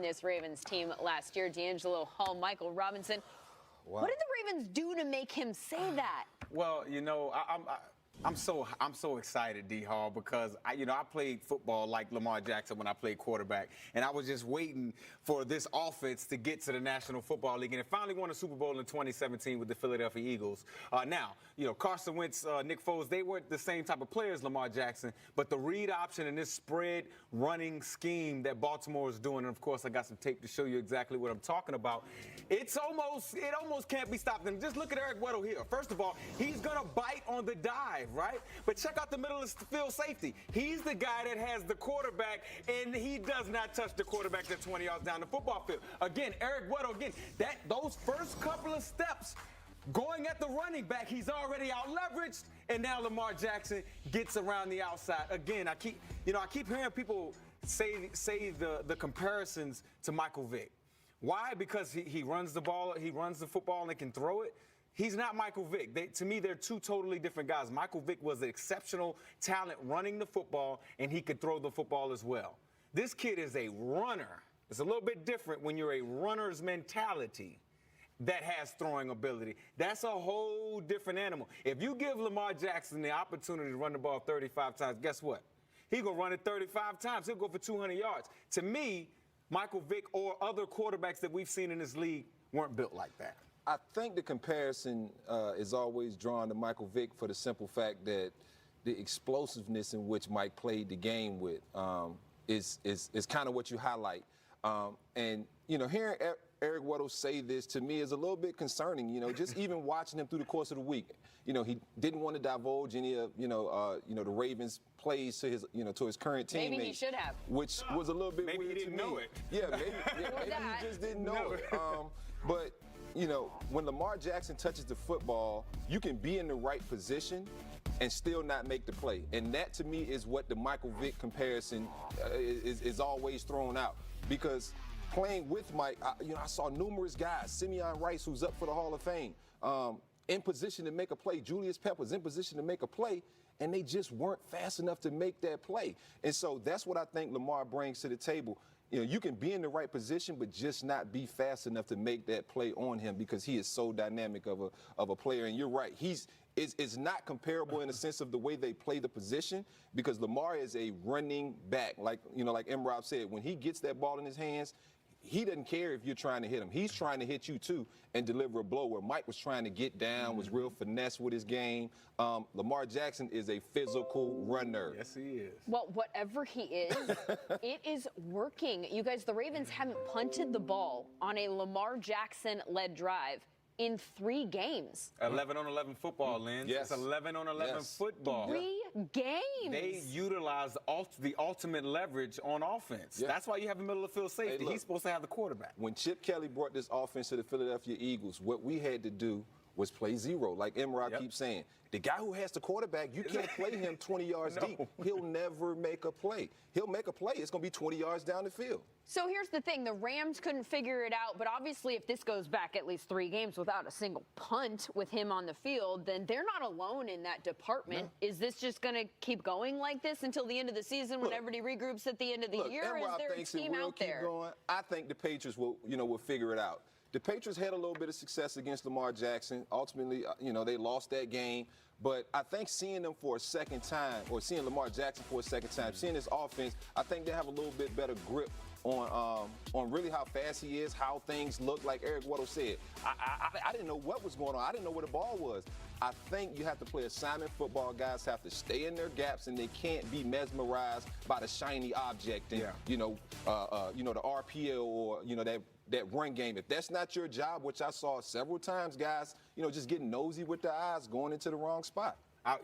on this Ravens team last year. DeAngelo Hall, Michael Robinson. Wow. What did the Ravens do to make him say that? Well, you know, I'm so excited, D Hall, because I played football like Lamar Jackson when I played quarterback, and I was just waiting for this offense to get to the National Football League, and it finally won a Super Bowl in 2017 with the Philadelphia Eagles. Now, Carson Wentz, Nick Foles, they weren't the same type of players Lamar Jackson, but the read option and this spread running scheme that Baltimore is doing, and of course I got some tape to show you exactly what I'm talking about. It almost can't be stopped. And just look at Eric Weddle here. First of all, he's gonna bite on the dive, right? But check out the middle of the field safety. He's the guy that has the quarterback, and he does not touch the quarterback that's 20 yards down the football field. Again, Eric Weddle, those first couple of steps going at the running back, he's already out leveraged, and now Lamar Jackson gets around the outside. Again, I keep hearing people say the comparisons to Michael Vick. Why? Because he runs the ball, he runs the football and can throw it. He's not Michael Vick. To me, they're two totally different guys. Michael Vick was an exceptional talent running the football, and he could throw the football as well. This kid is a runner. It's a little bit different when you're a runner's mentality that has throwing ability. That's a whole different animal. If you give Lamar Jackson the opportunity to run the ball 35 times, guess what? He's going to run it 35 times. He'll go for 200 yards. To me, Michael Vick or other quarterbacks that we've seen in this league weren't built like that. I think the comparison is always drawn to Michael Vick for the simple fact that the explosiveness in which Mike played the game with is kind of what you highlight. And, hearing Eric Weddle say this to me is a little bit concerning, just even watching him through the course of the week. He didn't want to divulge any of, the Ravens' plays to his, to his current teammates. Maybe he should have. Which was a little bit maybe weird he didn't to me. know it. Yeah, maybe he just didn't know it. But, when Lamar Jackson touches the football, you can be in the right position and still not make the play. And that, to me, is what the Michael Vick comparison is always thrown out. Because playing with Mike, I saw numerous guys, Simeon Rice, who's up for the Hall of Fame, in position to make a play. Julius Peppers in position to make a play, and they just weren't fast enough to make that play. And so that's what I think Lamar brings to the table. You can be in the right position, but just not be fast enough to make that play on him because he is so dynamic of a player. And you're right, it's not comparable in the sense of the way they play the position because Lamar is a running back. Like Imrob said, when he gets that ball in his hands, he doesn't care if you're trying to hit him. He's trying to hit you, too, and deliver a blow where Mike was trying to get down, was real finesse with his game. Lamar Jackson is a physical runner. Yes, he is. Well, whatever he is, it is working. You guys, the Ravens haven't punted the ball on a Lamar Jackson-led drive in 3 games. 11 on 11 football, Lynn. Yes. It's 11 on 11 football. 3 games. They utilize the ultimate leverage on offense. Yeah. That's why you have a middle of field safety. Hey, look, he's supposed to have the quarterback. When Chip Kelly brought this offense to the Philadelphia Eagles, what we had to do was play zero, like Imrob keeps saying. The guy who has the quarterback, you can't play him 20 yards deep. He'll never make a play. He'll make a play. It's going to be 20 yards down the field. So here's the thing. The Rams couldn't figure it out, but obviously if this goes back at least 3 games without a single punt with him on the field, then they're not alone in that department. No. Is this just going to keep going like this until the end of the season when everybody regroups at the end of the year? Or is there a team out there? Going. I think the Patriots will figure it out. The Patriots had a little bit of success against Lamar Jackson. Ultimately, they lost that game. But I think seeing them for a second time, or seeing Lamar Jackson for a second time, seeing this offense, I think they have a little bit better grip on really how fast he is, how things look. Like Eric Weddle said, I didn't know what was going on. I didn't know where the ball was. I think you have to play assignment football. Guys have to stay in their gaps, and they can't be mesmerized by the shiny object and the RPO or that run game. If that's not your job, which I saw several times, guys, just getting nosy with their eyes, going into the wrong spot. I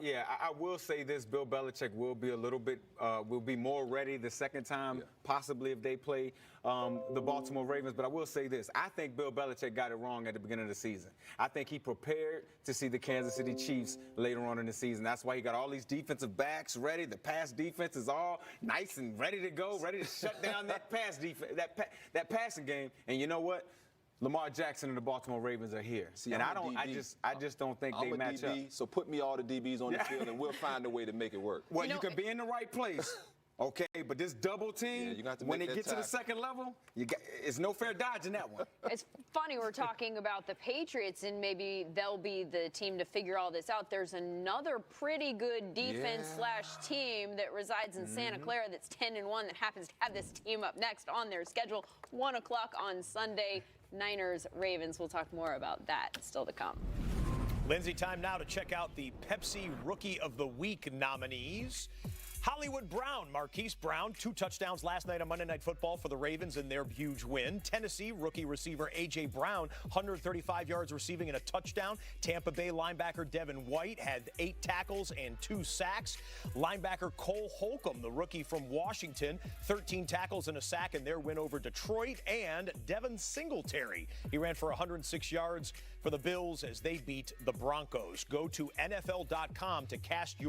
will say this: Bill Belichick will be will be more ready the second time, possibly if they play the Baltimore Ravens. But I will say this: I think Bill Belichick got it wrong at the beginning of the season. I think he prepared to see the Kansas City Chiefs later on in the season. That's why he got all these defensive backs ready. The pass defense is all nice and ready to go, ready to shut down that pass defense, that passing game. And you know what? Lamar Jackson and the Baltimore Ravens are here. See, and I just don't think they match up. So put me all the DBs on the field and we'll find a way to make it work. Well, you can be in the right place Okay, but this double team, you got to when make they that get to the tackle. second level, it's no fair dodging that one. It's funny we're talking about the Patriots and maybe they'll be the team to figure all this out. There's another pretty good defense / team that resides in Santa Clara that's 10-1 that happens to have this team up next on their schedule. 1 o'clock on Sunday. Niners, Ravens. We'll talk more about that still to come. Lindsay, time now to check out the Pepsi Rookie of the Week nominees. Hollywood Brown, Marquise Brown, 2 touchdowns last night on Monday Night Football for the Ravens in their huge win. Tennessee rookie receiver A.J. Brown, 135 yards receiving and a touchdown. Tampa Bay linebacker Devin White had 8 tackles and 2 sacks. Linebacker Cole Holcomb, the rookie from Washington, 13 tackles and a sack in their win over Detroit. And Devin Singletary, he ran for 106 yards for the Bills as they beat the Broncos. Go to NFL.com to cast your